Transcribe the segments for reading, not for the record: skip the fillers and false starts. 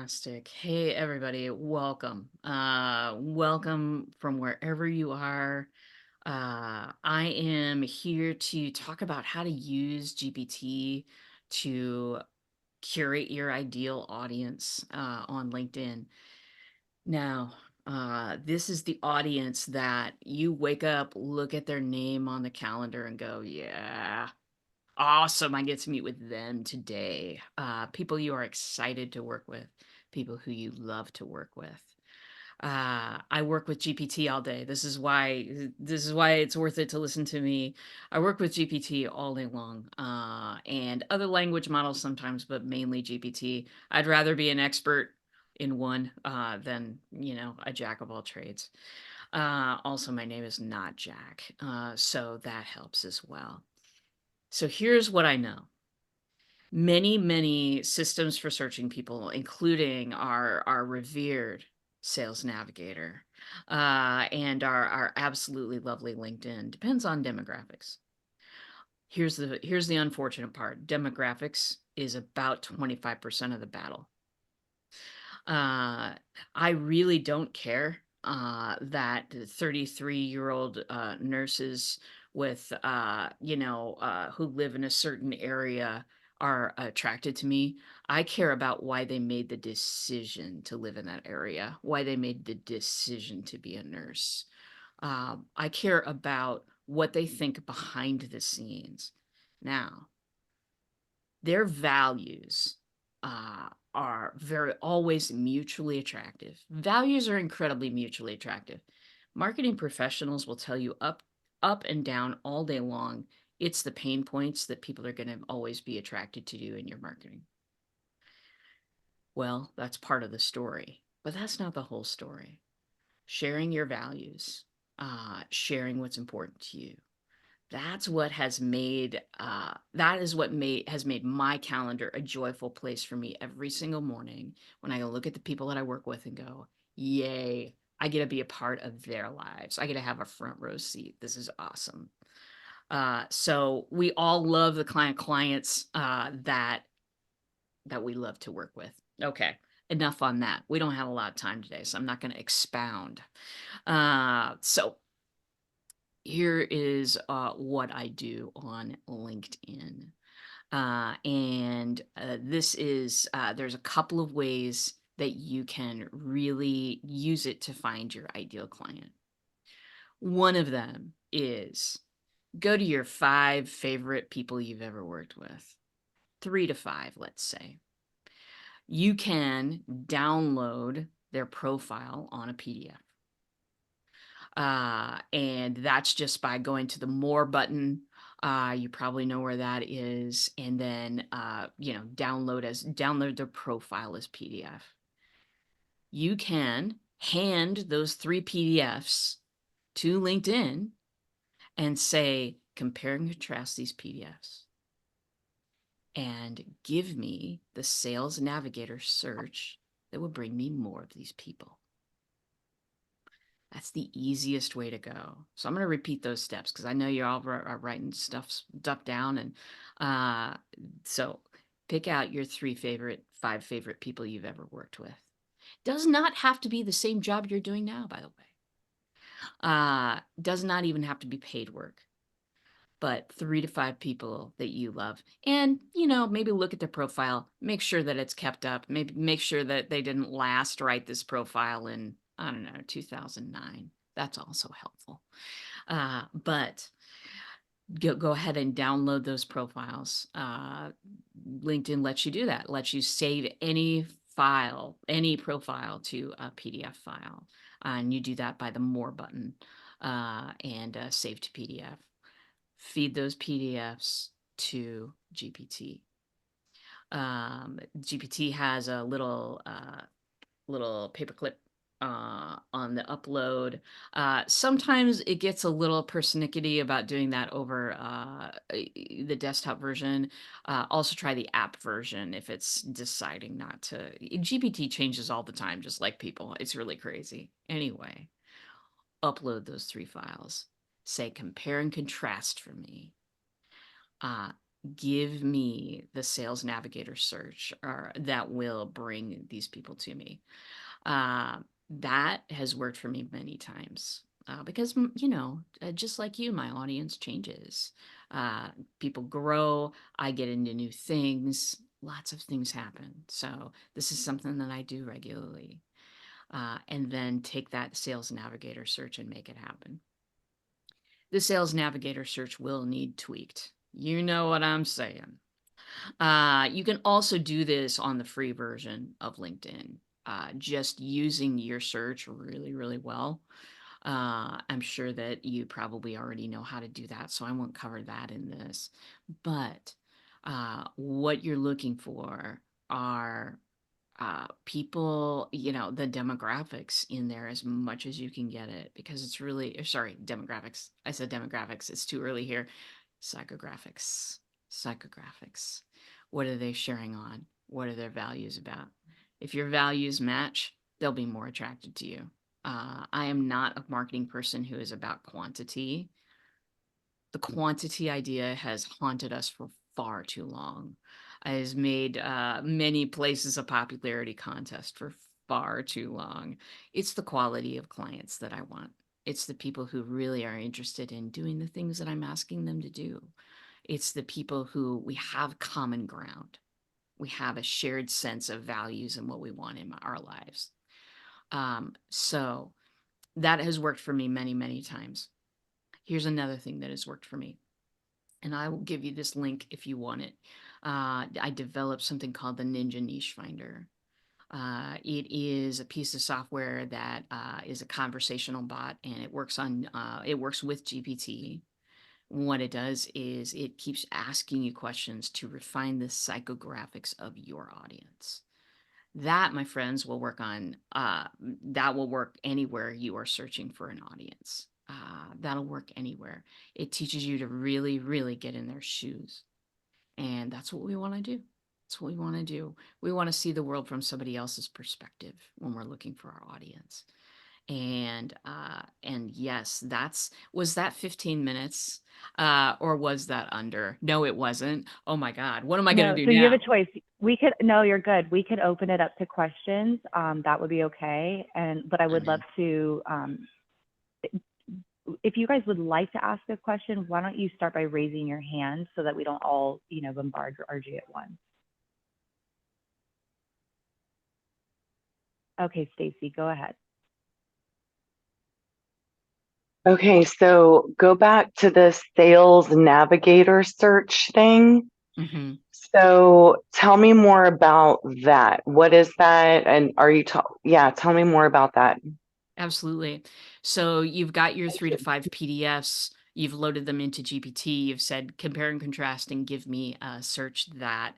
Fantastic. Hey, everybody. Welcome. Welcome from wherever you are. I am here to talk about how to use GPT to curate your ideal audience on LinkedIn. Now, this is the audience that you wake up, look at their name on the calendar, and go, yeah, awesome. I get to meet with them today. People you are excited to work with, people who you love to work with. I work with GPT all day. This is why it's worth it to listen to me. I work with GPT all day long, and other language models sometimes, but mainly GPT. I'd rather be an expert in one than a jack of all trades. Also, my name is not Jack, so that helps as well. So here's what I know. Many systems for searching people, including our revered Sales Navigator, and our absolutely lovely LinkedIn, depends on demographics. Here's the unfortunate part. Demographics is about 25% of the battle. I really don't care that 33-year-old nurses with who live in a certain area are attracted to me. I care about why they made the decision to live in that area, why they made the decision to be a nurse. I care about what they think behind the scenes. Now, their values are very always mutually attractive. Values are incredibly mutually attractive. Marketing professionals will tell you up and down all day long. It's the pain points that people are going to always be attracted to you in your marketing. Well, that's part of the story, but that's not the whole story. Sharing your values, sharing what's important to you, that is what has made my calendar a joyful place for me every single morning when I look at the people that I work with and go, yay, I get to be a part of their lives. I get to have a front row seat. This is awesome. So we all love the clients that we love to work with. Okay, enough on that. We don't have a lot of time today, so I'm not going to expound. So here is what I do on LinkedIn. There's a couple of ways that you can really use it to find your ideal client. One of them is go to your 5 favorite people you've ever worked with, 3 to 5, let's say. You can download their profile on a PDF. And that's just by going to the More button. You probably know where that is, and then download the profile as PDF. You can hand those 3 PDFs to LinkedIn and say, compare and contrast these PDFs, and give me the Sales Navigator search that will bring me more of these people. That's the easiest way to go. So I'm going to repeat those steps because I know you're all are writing stuff down. And so pick out your 5 favorite people you've ever worked with. Does not have to be the same job you're doing now, by the way. Does not even have to be paid work, but 3 to 5 people that you love. And, maybe look at their profile, make sure that it's kept up, maybe make sure that they didn't last write this profile in, I don't know, 2009. That's also helpful. But go ahead and download those profiles. LinkedIn lets you do that, lets you save any profile to a PDF file. And you do that by the More button and save to PDF. Feed those PDFs to GPT. GPT has a little paperclip on the upload. Sometimes it gets a little persnickety about doing that over the desktop version. Also try the app version if it's deciding not to. GPT changes all the time, just like people. It's really crazy. Anyway, upload those 3 files. Say compare and contrast for me. give me the sales navigator search that will bring these people to me. Uh, that has worked for me many times. Because, just like you, my audience changes. Uh, People grow, I get into new things, lots of things happen. So, this is something that I do regularly. And then take that sales navigator search and make it happen. The sales navigator search will need tweaked. You know what I'm saying. You can also do this on the free version of LinkedIn, just using your search really, really well. I'm sure that you probably already know how to do that, so I won't cover that in this. But what you're looking for are people, the demographics in there as much as you can get it, because it's really, sorry, demographics. I said demographics. It's too early here. Psychographics. Psychographics. What are they sharing on? What are their values about? If your values match, they'll be more attracted to you. I am not a marketing person who is about quantity. The quantity idea has haunted us for far too long. It has made many places a popularity contest for far too long. It's the quality of clients that I want. It's the people who really are interested in doing the things that I'm asking them to do. It's the people who we have common ground. We have a shared sense of values and what we want in our lives. So that has worked for me many, many times. Here's another thing that has worked for me, and I will give you this link if you want it. I developed something called the Ninja Niche Finder. It is a piece of software that is a conversational bot, and it works with GPT. What it does is it keeps asking you questions to refine the psychographics of your audience. That, my friends, that will work anywhere you are searching for an audience. That'll work anywhere. It teaches you to really, really get in their shoes. And that's what we want to do. That's what we want to do. We want to see the world from somebody else's perspective when we're looking for our audience. And yes, was that 15 minutes? Or was that under? No, it wasn't. Oh my God. What am I going No, to do so you have now? a choice. No, you're good. We could open it up to questions. That would be okay. But I I'm would love in. to, if you guys would like to ask a question, why don't you start by raising your hand so that we don't all, bombard RG at once. Okay, Stacy, go ahead. Okay, so go back to the sales navigator search thing. Mm-hmm. So tell me more about that. What is that? And tell me more about that. Absolutely. So you've got your 3 to 5 PDFs. You've loaded them into GPT. You've said compare and contrast and give me a search that,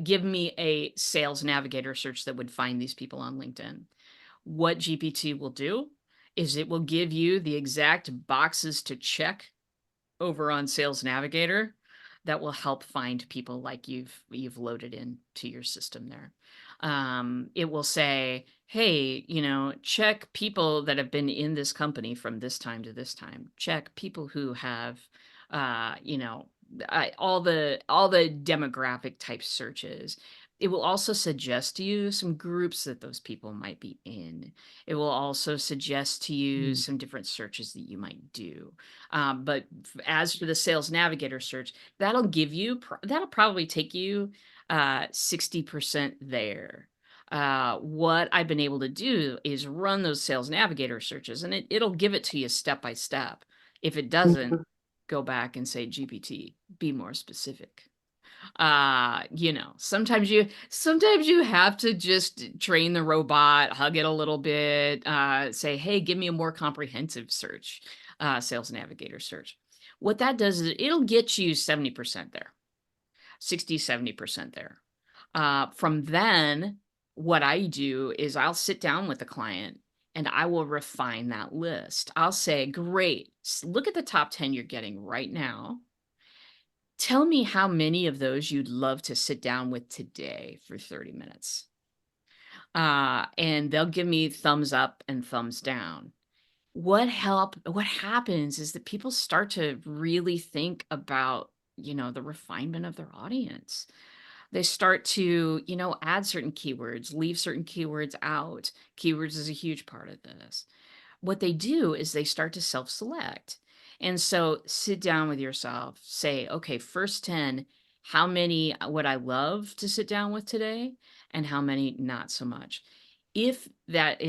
give me a sales navigator search that would find these people on LinkedIn. What GPT will do is it will give you the exact boxes to check over on Sales Navigator that will help find people like you've loaded into your system there. It will say, hey, check people that have been in this company from this time to this time. Check people who have, uh, you know, all the demographic type searches. It will also suggest to you some groups that those people might be in. It will also suggest to you some different searches that you might do. But as for the Sales Navigator search, that'll probably take you 60% there. What I've been able to do is run those Sales Navigator searches, and it'll give it to you step by step. If it doesn't, go back and say, GPT, be more specific. Sometimes you have to just train the robot, hug it a little bit, say, hey, give me a more comprehensive search, Sales Navigator search. What that does is it'll get you 70% there, 60, 70% there. From then, what I do is I'll sit down with the client and I will refine that list. I'll say, great, look at the top 10 you're getting right now. Tell me how many of those you'd love to sit down with today for 30 minutes. And they'll give me thumbs up and thumbs down. What happens is that people start to really think about the refinement of their audience. They start to, add certain keywords, leave certain keywords out. Keywords is a huge part of this. What they do is they start to self-select. And so sit down with yourself, say, okay, first 10, how many would I love to sit down with today? And how many not so much? If that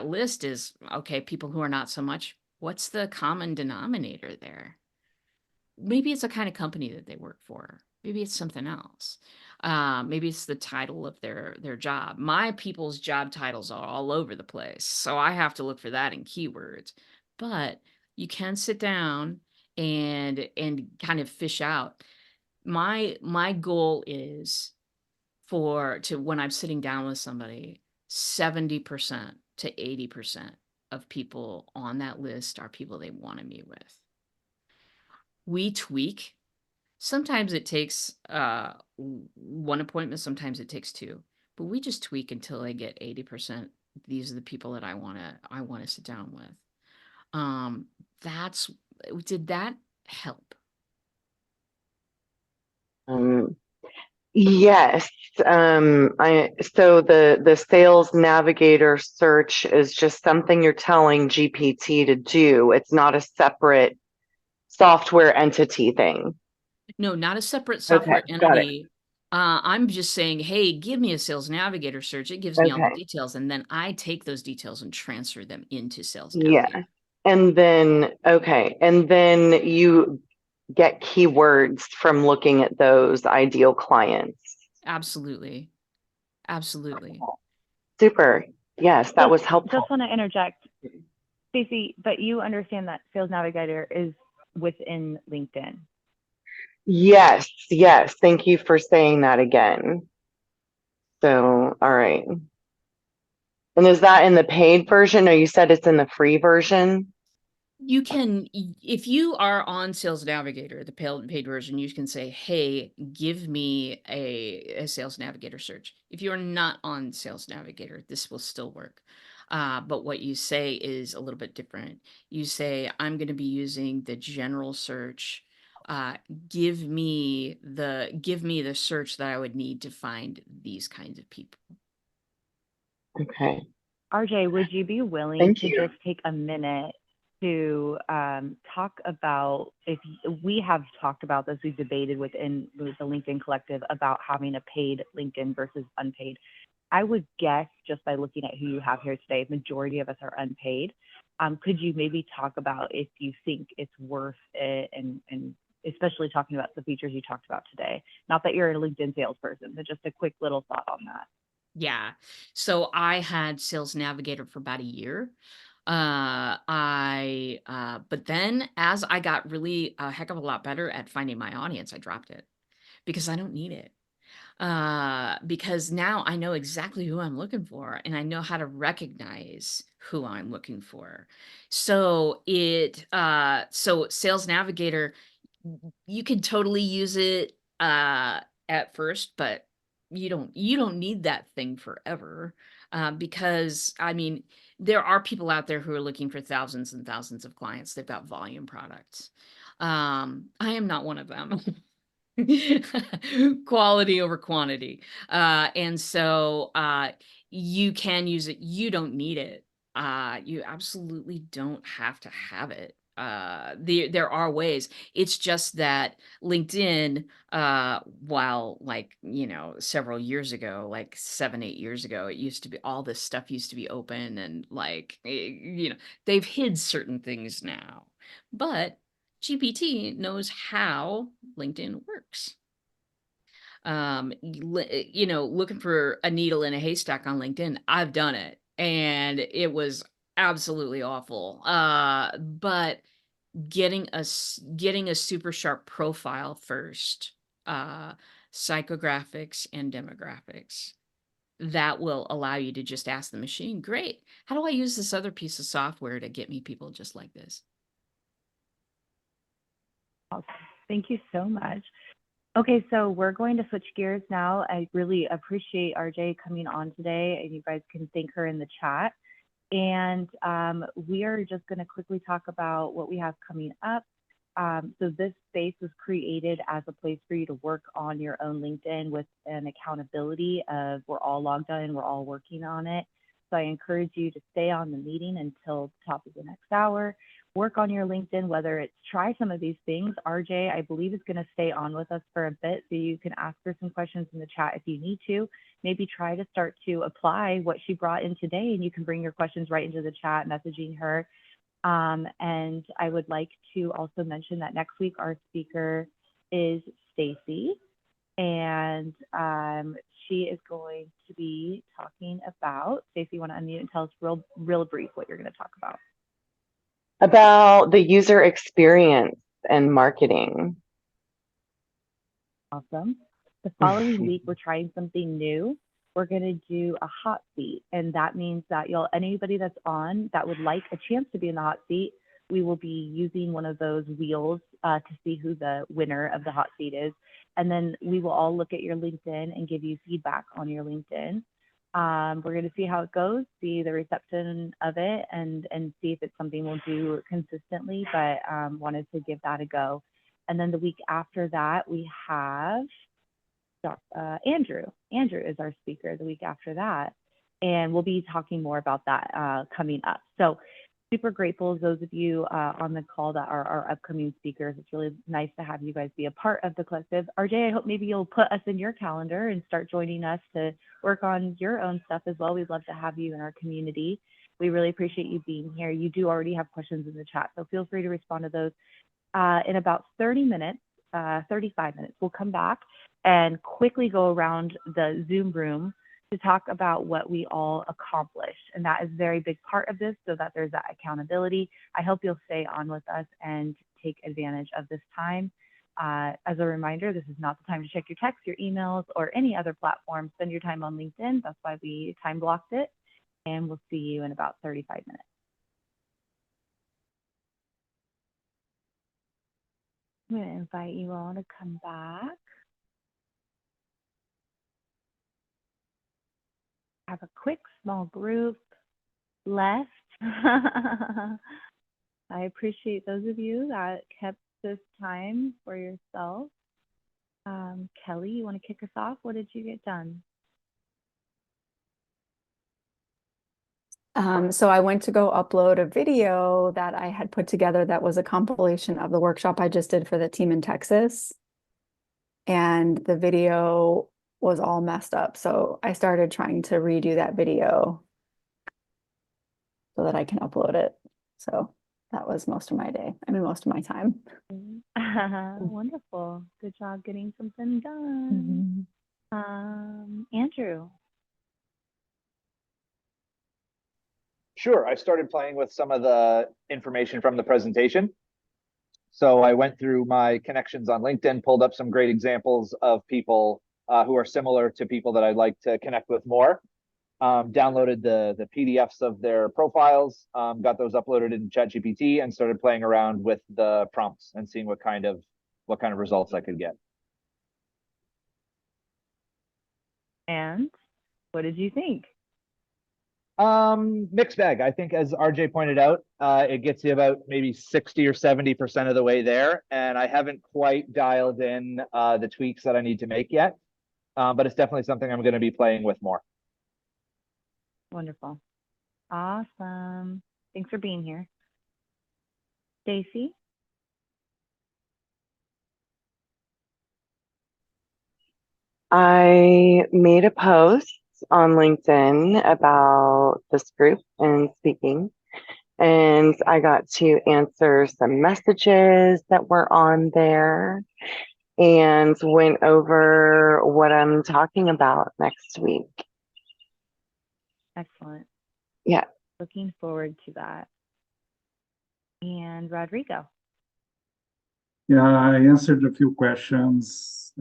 list is, okay, people who are not so much, what's the common denominator there? Maybe it's a kind of company that they work for. Maybe it's something else. Maybe it's the title of their job. My people's job titles are all over the place, so I have to look for that in keywords. But you can sit down and kind of fish out. My goal is to when I'm sitting down with somebody, 70% to 80% of people on that list are people they want to meet with. We tweak. Sometimes it takes one appointment, sometimes it takes two, but we just tweak until I get 80%. These are the people that I want to sit down with. That's Did that help? Um, yes. So the sales navigator search is just something you're telling GPT to do. It's not a separate software entity thing. No, not a separate Okay, software got it. entity. I'm just saying, hey, give me a sales navigator search. It gives me all the Okay. details, and then I take those details and transfer them into sales Yeah. navigator. And then you get keywords from looking at those ideal clients. Absolutely. Absolutely. Super. Yes, that Just was helpful. want to interject, Stacey, but you understand that Sales Navigator is within LinkedIn. Yes, yes. Thank you for saying that again. So, all right. And is that in the paid version or you said it's in the free version? You can, if you are on Sales Navigator, the paid version, you can say, hey, give me a Sales Navigator search. If you're not on Sales Navigator, this will still work. But what you say is a little bit different. You say, I'm going to be using the general search. Uh, give me the search that I would need to find these kinds of people. Okay. RJ, would you be willing Thank to you. just take a minute to talk about, if we have talked about this, we've debated with the LinkedIn Collective about having a paid LinkedIn versus unpaid. I would guess, just by looking at who you have here today, majority of us are unpaid. Could you maybe talk about if you think it's worth it, and especially talking about the features you talked about today? Not that you're a LinkedIn salesperson, but just a quick little thought on that. Yeah. So I had Sales Navigator for about a year. But then as I got really a heck of a lot better at finding my audience, I dropped it because I don't need it. Because now I know exactly who I'm looking for and I know how to recognize who I'm looking for. So Sales Navigator, you can totally use it at first, but you don't need that thing forever. Because I mean, there are people out there who are looking for thousands and thousands of clients. They've got volume products. I am not one of them. Quality over quantity. And so you can use it. You don't need it. You absolutely don't have to have it. There are ways. It's just that LinkedIn, while like, several years ago, like 7, 8 years ago, it used to be all this stuff used to be open and like, they've hid certain things now. But GPT knows how LinkedIn works. Looking for a needle in a haystack on LinkedIn, I've done it and it was absolutely awful. But getting a super sharp profile first, uh, psychographics and demographics, that will allow you to just ask the machine, great, how do I use this other piece of software to get me people just like this? Awesome. Thank you so much. Okay, so we're going to switch gears now. I really appreciate RJ coming on today, and you guys can thank her in the chat. And we are just going to quickly talk about what we have coming up. So this space was created as a place for you to work on your own LinkedIn with an accountability of we're all logged on and we're all working on it. So I encourage you to stay on the meeting until the top of the next hour. Work on your LinkedIn, whether it's try some of these things. RJ, I believe, is going to stay on with us for a bit, so you can ask her some questions in the chat if you need to. Maybe try to start to apply what she brought in today, and you can bring your questions right into the chat, messaging her. And I would like to also mention that next week our speaker is Stacy, and she is going to be talking about, Stacy, you want to unmute and tell us real brief what you're going to talk about the user experience and marketing. Awesome. The following week, we're trying something new. We're going to do a hot seat, and that means that anybody that's on that would like a chance to be in the hot seat, we will be using one of those wheels to see who the winner of the hot seat is. And then we will all look at your LinkedIn and give you feedback on your LinkedIn. We're going to see how it goes, see the reception of it, and see if it's something we'll do consistently, but wanted to give that a go. And then the week after that, we have Andrew. Andrew is our speaker the week after that. And we'll be talking more about that coming up. So super grateful to those of you on the call that are our upcoming speakers. It's really nice to have you guys be a part of the collective. RJ, I hope maybe you'll put us in your calendar and start joining us to work on your own stuff as well. We'd love to have you in our community. We really appreciate you being here. You do already have questions in the chat, so feel free to respond to those. In about 30 minutes, 35 minutes, we'll come back and quickly go around the Zoom room to talk about what we all accomplished. And that is a very big part of this, so that there's that accountability. I hope you'll stay on with us and take advantage of this time. As a reminder, this is not the time to check your texts, your emails, or any other platform. Spend your time on LinkedIn. That's why we time blocked it. And we'll see you in about 35 minutes. I'm going to invite you all to come back. Have a quick small group left. I appreciate those of you that kept this time for yourself. Kelly, you want to kick us off? What did you get done? So I went to go upload a video that I had put together that was a compilation of the workshop I just did for the team in Texas. And the video was all messed up. So I started trying to redo that video so that I can upload it. So that was most of my day. I mean, most of my time. Wonderful. Good job getting something done. Andrew. Sure. I started playing with some of the information from the presentation. So I went through my connections on LinkedIn, pulled up some great examples of people who are similar to people that I'd like to connect with more. Downloaded the PDFs of their profiles, got those uploaded in ChatGPT, and started playing around with the prompts and seeing what kind of results I could get. And what did you think? Mixed bag. I think, as RJ pointed out, it gets you about maybe 60 or 70% of the way there. And I haven't quite dialed in the tweaks that I need to make yet. But it's definitely something I'm going to be playing with more. Wonderful. Awesome. Thanks for being here. Stacy? I made a post on LinkedIn about this group and speaking, and I got to answer some messages that were on there and went over what I'm talking about next week. Excellent. Yeah. Looking forward to that. And Rodrigo? Yeah, I answered a few questions,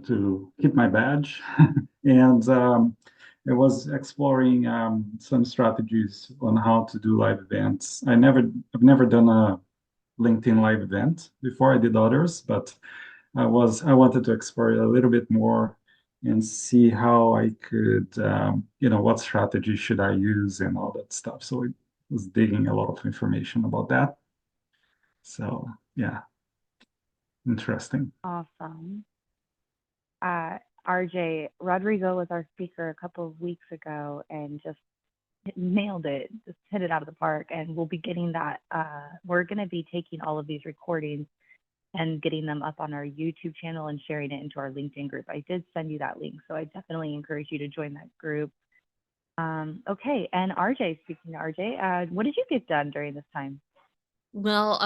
to keep my badge. And I was exploring some strategies on how to do live events. I've never done a LinkedIn live event before. I did others, but I wanted to explore it a little bit more and see how I could, what strategy should I use and all that stuff. So was digging a lot of information about that. So yeah, interesting. Awesome. RJ, Rodrigo was our speaker a couple of weeks ago and just nailed it, just hit it out of the park. And we'll be getting that. We're going to be taking all of these recordings and getting them up on our YouTube channel and sharing it into our LinkedIn group. I did send you that link, so I definitely encourage you to join that group. Okay, and RJ, speaking to RJ, what did you get done during this time? Well,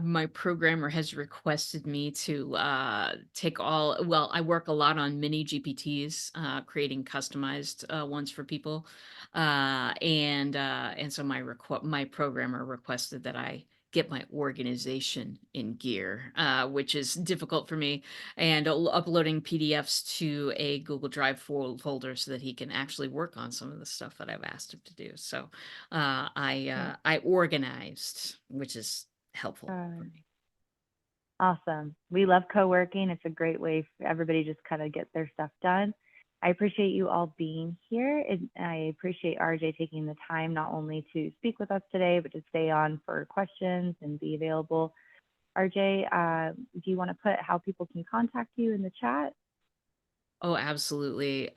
my programmer has requested me to take well, I work a lot on mini GPTs, creating customized ones for people. And so my programmer requested that I get my organization in gear, which is difficult for me, and uploading PDFs to a Google Drive folder so that he can actually work on some of the stuff that I've asked him to do. So I organized, which is helpful for me. Awesome. We love co-working. It's a great way for everybody to just kind of get their stuff done. I appreciate you all being here, and I appreciate RJ taking the time not only to speak with us today, but to stay on for questions and be available. RJ, do you want to put how people can contact you in the chat? Oh, absolutely.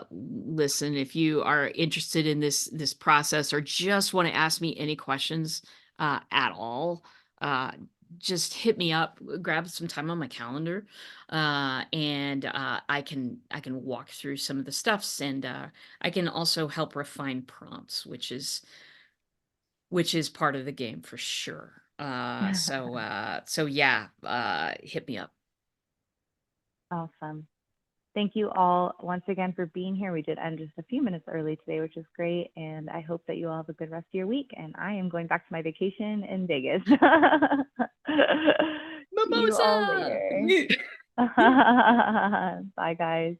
Listen, if you are interested in this process or just want to ask me any questions at all, uh, just hit me up, grab some time on my calendar, and I can walk through some of the stuffs, and I can also help refine prompts, which is part of the game for sure. So yeah, hit me up. Awesome. Thank you all once again for being here. We did end just a few minutes early today, which is great. And I hope that you all have a good rest of your week. And I am going back to my vacation in Vegas. See you all Mimosa! later. Bye, guys.